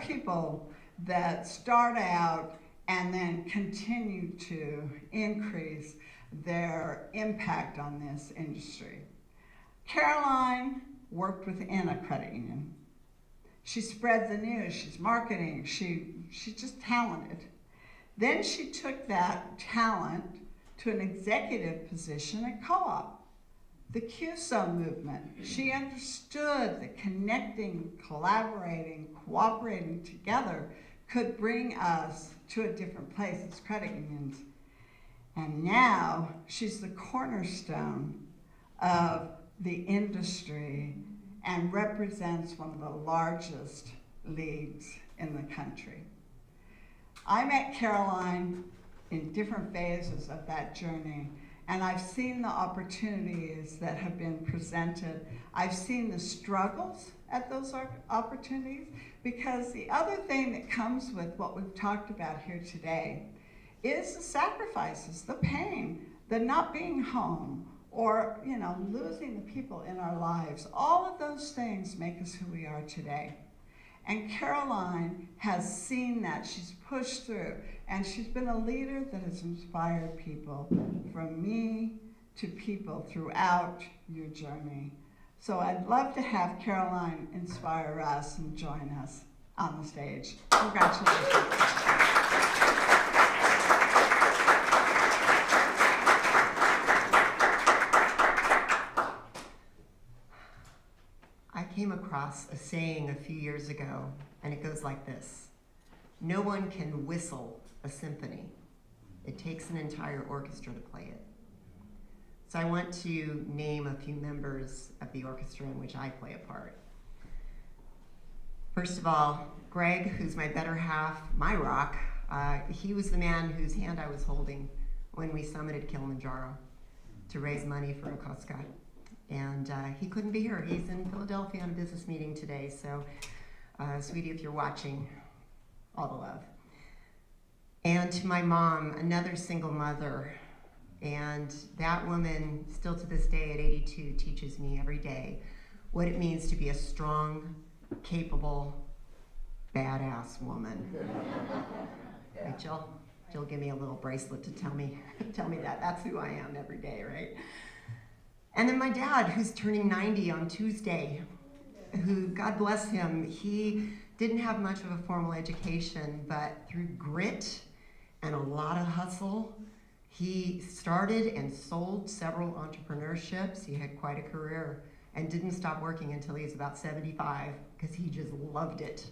are people that start out and then continue to increase their impact on this industry. Caroline worked within a credit union. She spread the news, she's marketing, she's just talented. Then she took that talent to an executive position at Co-op, the QSO movement. She understood that connecting, collaborating, cooperating together could bring us to a different place as credit unions. And now she's the cornerstone of the industry and represents one of the largest leagues in the country. I met Caroline in different phases of that journey, and I've seen the opportunities that have been presented. I've seen the struggles at those opportunities, because the other thing that comes with what we've talked about here today is the sacrifices, the pain, the not being home, or losing the people in our lives. All of those things make us who we are today. And Caroline has seen that. She's pushed through, and she's been a leader that has inspired people, from me to people throughout your journey. So I'd love to have Caroline inspire us and join us on the stage. Congratulations. I came across a saying a few years ago, and it goes like this: no one can whistle a symphony. It takes an entire orchestra to play it. So I want to name a few members of the orchestra in which I play a part. First of all, Greg, who's my better half, my rock, he was the man whose hand I was holding when we summited Kilimanjaro to raise money for Ouwerkerk. And he couldn't be here. He's in Philadelphia on a business meeting today. So, sweetie, if you're watching, all the love. And to my mom, another single mother. And that woman, still to this day at 82, teaches me every day what it means to be a strong, capable, badass woman. Right, Jill? Jill, give me a little bracelet to tell me that. That's who I am every day, right? And then my dad, who's turning 90 on Tuesday, who, God bless him, he didn't have much of a formal education, but through grit and a lot of hustle, he started and sold several entrepreneurships. He had quite a career and didn't stop working until he was about 75, because he just loved it.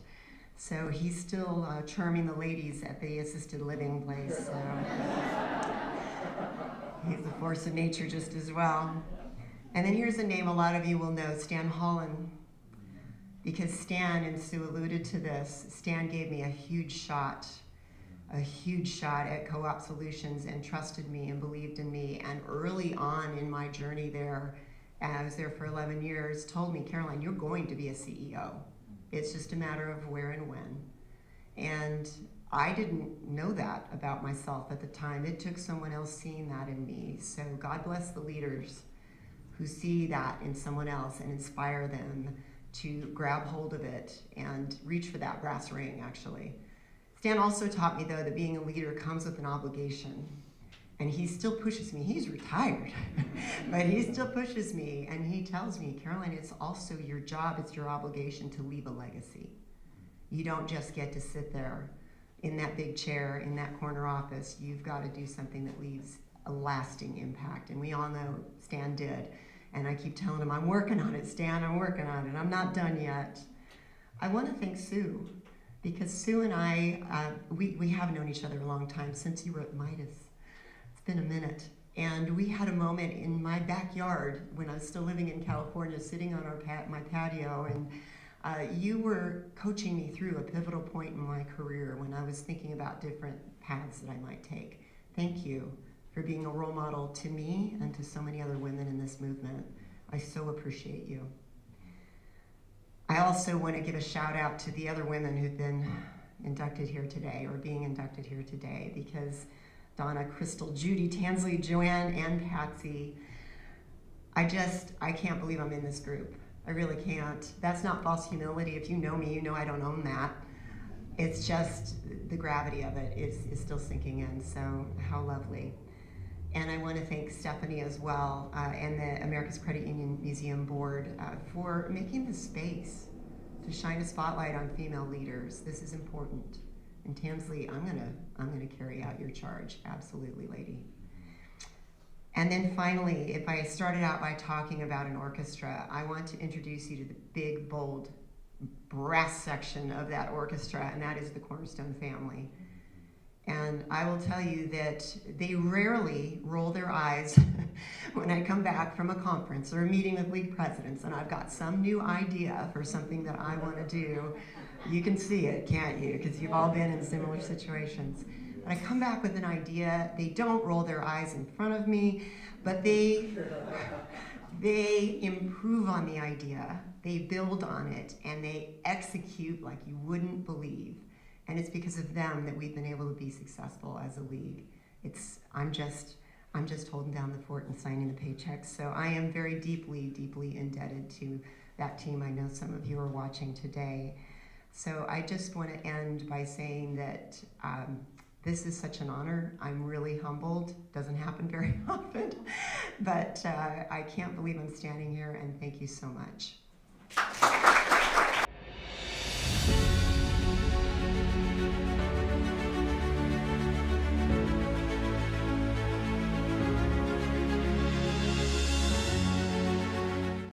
So he's still charming the ladies at the assisted living place. So he's a force of nature just as well. And then here's a name a lot of you will know, Stan Holland. Because Stan, and Sue alluded to this, Stan gave me a huge shot at Co-op Solutions, and trusted me and believed in me. And early on in my journey there, I was there for 11 years, told me, Caroline, you're going to be a CEO. It's just a matter of where and when. And I didn't know that about myself at the time. It took someone else seeing that in me. So God bless the leaders who see that in someone else and inspire them to grab hold of it and reach for that brass ring, actually. Stan also taught me, though, that being a leader comes with an obligation. And he still pushes me. He's retired, but he still pushes me. And he tells me, Caroline, it's also your job, it's your obligation to leave a legacy. You don't just get to sit there in that big chair, in that corner office. You've got to do something that leaves a lasting impact. And we all know Stan did. And I keep telling him, I'm working on it, Stan, I'm working on it. I'm not done yet. I want to thank Sue, because Sue and I, we have known each other a long time, since you were at Midas. It's been a minute. And we had a moment in my backyard when I was still living in California, sitting on my patio, and you were coaching me through a pivotal point in my career when I was thinking about different paths that I might take. Thank you for being a role model to me and to so many other women in this movement. I so appreciate you. I also want to give a shout out to the other women who've been inducted here today, or being inducted here today, because Donna, Crystal, Judy, Tansley, Joanne, and Patsy, I can't believe I'm in this group. I really can't. That's not false humility. If you know me, you know I don't own that. it's just the gravity of it is still sinking in, so how lovely. And I want to thank Stephanie as well, and the America's Credit Union Museum Board for making this space to shine a spotlight on female leaders. This is important. And Tansley, I'm gonna carry out your charge, absolutely, lady. And then finally, if I started out by talking about an orchestra, I want to introduce you to the big, bold brass section of that orchestra, and that is the Cornerstone family. And I will tell you that they rarely roll their eyes when I come back from a conference or a meeting with league presidents and I've got some new idea for something that I want to do. You can see it, can't you? Because you've all been in similar situations. But I come back with an idea. They don't roll their eyes in front of me, but they improve on the idea, they build on it, and they execute like you wouldn't believe. And it's because of them that we've been able to be successful as a league. I'm just holding down the fort and signing the paychecks. So I am very deeply, deeply indebted to that team. I know some of you are watching today. So I just want to end by saying that this is such an honor. I'm really humbled. Doesn't happen very often, but I can't believe I'm standing here, and thank you so much.